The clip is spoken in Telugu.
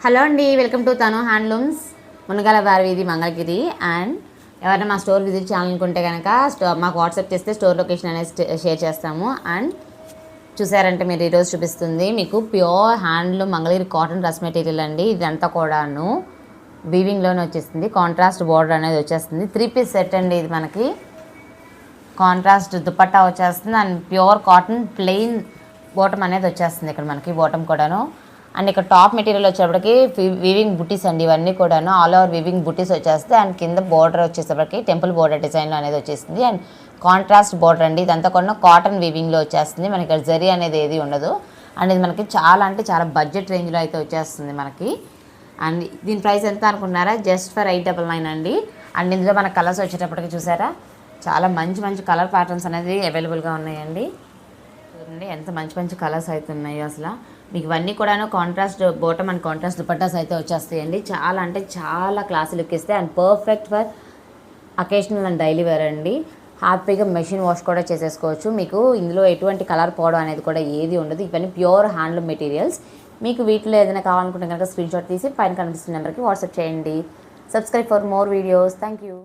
హలో అండి, వెల్కమ్ టు తను హ్యాండ్లూమ్స్, మునగాల వారి వీధి, మంగళగిరి. అండ్ ఎవరైనా మా స్టోర్ విజిట్ చేయాలనుకుంటే కనుక మాకు వాట్సాప్ చేస్తే స్టోర్ లొకేషన్ అనేది షేర్ చేస్తాము. అండ్ చూసారంటే మీరు ఈరోజు చూపిస్తుంది మీకు pure handloom Mangalagiri cotton dress material అండి. ఇదంతా కూడాను వీవింగ్లోనే వచ్చేస్తుంది. కాంట్రాస్ట్ బోర్డర్ అనేది వచ్చేస్తుంది. 3 పీస్ సెట్ అండి. ఇది మనకి కాంట్రాస్ట్ దుపట్టా వచ్చేస్తుంది. And pure cotton plain bottom అనేది వచ్చేస్తుంది. ఇక్కడ మనకి బాటమ్ కూడాను. అండ్ ఇక్కడ టాప్ మెటీరియల్ వచ్చేప్పటికి వీవింగ్ బుటీస్ అండి. ఇవన్నీ కూడాను ఆల్ ఓవర్ వీవింగ్ బుటీస్ వచ్చేస్తాయి. అండ్ కింద బోర్డర్ వచ్చేసరికి టెంపుల్ బోర్డర్ డిజైన్లో అనేది వచ్చేసింది. అండ్ కాంట్రాస్ట్ బోర్డర్ అండి. ఇదంతా కూడా కాటన్ వీవింగ్లో వచ్చేస్తుంది. మనకి ఇక్కడ జరీ అనేది ఏది ఉండదు. అండ్ ఇది మనకి చాలా అంటే చాలా బడ్జెట్ రేంజ్లో అయితే వచ్చేస్తుంది మనకి. అండ్ దీని ప్రైస్ ఎంత అనుకున్నారా? జస్ట్ ఫర్ 899 అండి. అండ్ ఇందులో మన కలర్స్ వచ్చేటప్పటికి చూసారా, చాలా మంచి మంచి కలర్ ప్యాటర్న్స్ అనేది అవైలబుల్గా ఉన్నాయండి. చూడండి ఎంత మంచి మంచి కలర్స్ అయితే ఉన్నాయో. అసలు మీకు ఇవన్నీ కూడాను contrast bottom and contrast dupattas అయితే వచ్చేస్తాయండి. చాలా అంటే చాలా క్లాస్ లుక్ ఇస్తాయి. And perfect for occasional and daily wear అండి. హ్యాపీగా మెషిన్ వాష్ కూడా చేసేసుకోవచ్చు. మీకు ఇందులో ఎటువంటి కలర్ పోవడం అనేది కూడా ఏది ఉండదు. ఇవన్నీ ప్యూర్ హ్యాండ్లూమ్ మెటీరియల్స్. మీకు వీటిలో ఏదైనా కావాలనుకుంటే కనుక స్క్రీన్ షాట్ తీసి పైన కనిపిస్తున్న నెంబర్కి వాట్సాప్ చేయండి. Subscribe for more videos. Thank you.